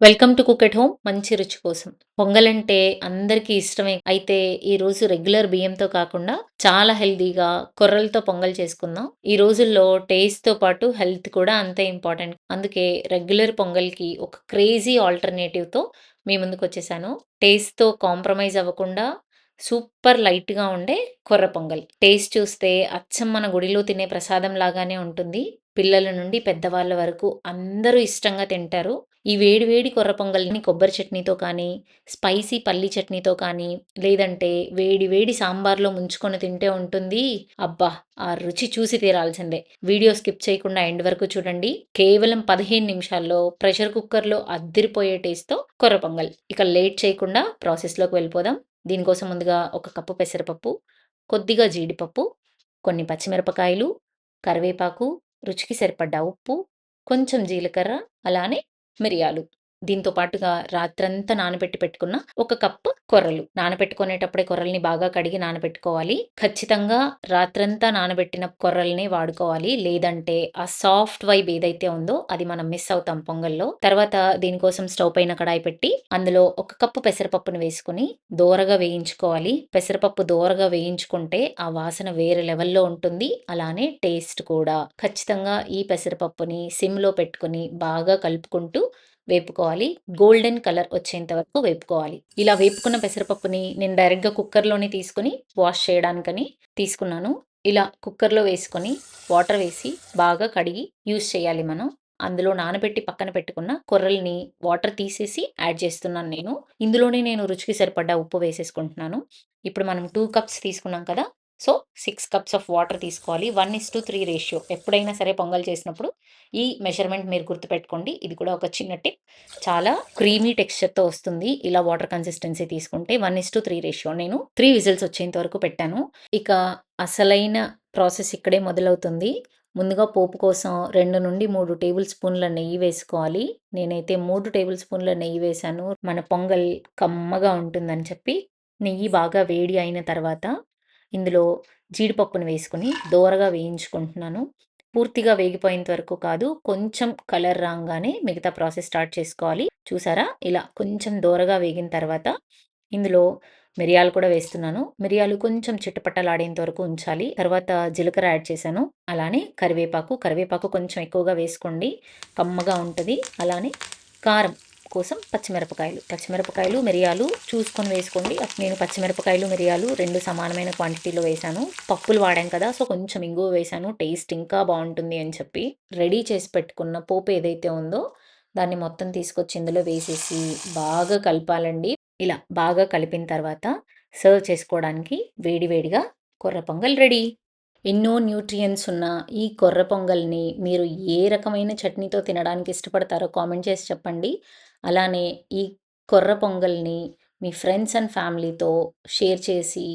Welcome to cook at home మంచి రుచి కోసం. పొంగలంటే అందరికీ ఇష్టమే. అయితే ఈరోజు రెగ్యులర్ బియ్యంతో కాకుండా చాలా హెల్తీగా కొర్రలతో పొంగల్ చేసుకుందాం. ఈ రోజుల్లో టేస్ట్‌తో పాటు హెల్త్ కూడా అంతే ఇంపార్టెంట్. అందుకే రెగ్యులర్ పొంగల్‌కి ఒక క్రేజీ ఆల్టర్‌నేటివ్‌తో మీ ముందుకొచ్చేసాను. టేస్ట్‌తో కాంప్రమైజ్ అవ్వకుండా సూపర్ లైట్‌గా ఉండే కొర్ర పొంగల్. టేస్ట్ చూస్తే అచ్చం మన గుడిలో తినే ప్రసాదం లాగానే ఉంటుంది. పిల్లల నుండి పెద్దవాళ్ళ వరకు అందరూ ఇష్టంగా తింటారు. ఈ వేడి వేడి కొర్ర పొంగల్‌ని కొబ్బరి చట్నీతో కానీ, స్పైసీ పల్లీ చట్నీతో కానీ, లేదంటే వేడి వేడి సాంబార్‌లో ముంచుకొని తింటే ఉంటుంది. అబ్బా! ఆ రుచి చూసి తీరాల్సిందే. వీడియో స్కిప్ చేయకుండా ఎండ్ వరకు చూడండి. కేవలం 15 నిమిషాల్లో ప్రెషర్ కుక్కర్‌లో అద్దిరిపోయే టేస్ట్‌తో కొర్ర పొంగల్. ఇక లేట్ చేయకుండా ప్రాసెస్‌లోకి వెళ్ళిపోదాం. దీనికోసం ముందుగా ఒక కప్పు పెసరపప్పు, కొద్దిగా జీడిపప్పు, కొన్ని పచ్చిమిరపకాయలు, కరివేపాకు, రుచికి సరిపడ్డ ఉప్పు, కొంచెం జీలకర్ర, అలానే మిరియాలు. దీంతో పాటుగా రాత్రంతా నానబెట్టి పెట్టుకున్న ఒక కప్పు కొర్రలు. నానబెట్టుకునేటప్పుడే కొర్రల్ని బాగా కడిగి నానబెట్టుకోవాలి. ఖచ్చితంగా రాత్రంతా నానబెట్టిన కొర్రల్నే వాడుకోవాలి. లేదంటే ఆ సాఫ్ట్ వైబ్ ఏదైతే ఉందో అది మనం మిస్ అవుతాం పొంగల్లో. తర్వాత దీనికోసం స్టవ్ పైన కడాయి పెట్టి అందులో ఒక కప్పు పెసరపప్పుని వేసుకొని దోరగా వేయించుకోవాలి. పెసరపప్పు దోరగా వేయించుకుంటే ఆ వాసన వేరే లెవెల్‌లో ఉంటుంది. అలానే టేస్ట్ కూడా. ఖచ్చితంగా ఈ పెసరపప్పుని సిమ్‌లో పెట్టుకొని బాగా కలుపుకుంటూ వేపుకోవాలి. గోల్డెన్ కలర్ వచ్చేంత వరకు వేపుకోవాలి. ఇలా వేపుకున్న పెసరపప్పుని నేను డైరెక్ట్‌గా కుక్కర్‌లోనే తీసుకొని వాష్ చేయడానికని తీసుకున్నాను. ఇలా కుక్కర్‌లో వేసుకొని వాటర్ వేసి బాగా కడిగి యూజ్ చేయాలి మనం. అందులో నానబెట్టి పక్కన పెట్టుకున్న కొర్రల్ని వాటర్ తీసేసి యాడ్ చేస్తున్నాను నేను. ఇందులోనే నేను రుచికి సరిపడ్డ ఉప్పు వేసేసుకుంటున్నాను. ఇప్పుడు మనం 2 కప్స్ తీసుకున్నాం కదా! సో, 6 కప్స్ ఆఫ్ వాటర్ తీసుకోవాలి. 1:3 రేషియో. ఎప్పుడైనా సరే పొంగల్ చేసినప్పుడు ఈ మెజర్‌మెంట్ మీరు గుర్తుపెట్టుకోండి. ఇది కూడా ఒక చిన్న టిప్. చాలా క్రీమీ టెక్స్చర్‌తో వస్తుంది. ఇలా వాటర్ కన్సిస్టెన్సీ తీసుకుంటే 1:3 రేషియో. నేను 3 విజిల్స్ వచ్చేంత వరకు పెట్టాను. ఇక అసలైన ప్రాసెస్ ఇక్కడే మొదలవుతుంది. ముందుగా పోపు కోసం 2-3 టేబుల్ స్పూన్ల నెయ్యి వేసుకోవాలి. నేనైతే 3 టేబుల్ స్పూన్ల నెయ్యి వేశాను. మన పొంగల్ కమ్మగా ఉంటుందని చెప్పి. నెయ్యి బాగా వేడి అయిన తర్వాత ఇందులో జీడిపప్పును వేసుకొని దోరగా వేయించుకుంటున్నాను. పూర్తిగా వేగిపోయేంత వరకు కాదు. కొంచెం కలర్ రాంగానే మిగతా ప్రాసెస్ స్టార్ట్ చేసుకోవాలి. చూసారా? ఇలా కొంచెం దోరగా వేగిన తర్వాత ఇందులో మిరియాలు కూడా వేస్తున్నాను. మిరియాలు కొంచెం చిటపటలాడేంత వరకు ఉంచాలి. తర్వాత జీలకర్ర యాడ్ చేశాను. అలానే కరివేపాకు కొంచెం ఎక్కువగా వేసుకోండి. కమ్మగా ఉంటది. అలానే కారం కోసం పచ్చిమిరపకాయలు, మిరియాలు చూసుకొని వేసుకోండి. నేను పచ్చిమిరపకాయలు, మిరియాలు 2 సమానమైన క్వాంటిటీలో వేశాను. పప్పులు వాడాం కదా! సో, కొంచెం ఇంగువ వేశాను. టేస్ట్ ఇంకా బావుంటుంది అని చెప్పి. రెడీ చేసి పెట్టుకున్న పోపు ఏదైతే ఉందో దాన్ని మొత్తం తీసుకొచ్చి ఇందులో వేసేసి బాగా కలపాలండి. ఇలా బాగా కలిపిన తర్వాత సర్వ్ చేసుకోవడానికి వేడి వేడిగా కొర్ర పొంగల్ రెడీ. ఎన్నో న్యూట్రియంట్స్ ఉన్న ఈ కొర్ర పొంగల్‌ని మీరు ఏ రకమైన చట్నీతో తినడానికి ఇష్టపడతారో కామెంట్ చేసి చెప్పండి. అలానే ఈ కొర్ర పొంగల్‌ని మీ ఫ్రెండ్స్ అండ్ ఫ్యామిలీతో షేర్ చేసి,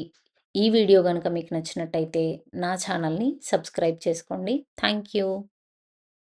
ఈ వీడియో గనుక మీకు నచ్చినట్టయితే నా ఛానల్‌ని సబ్స్క్రైబ్ చేసుకోండి. Thank you.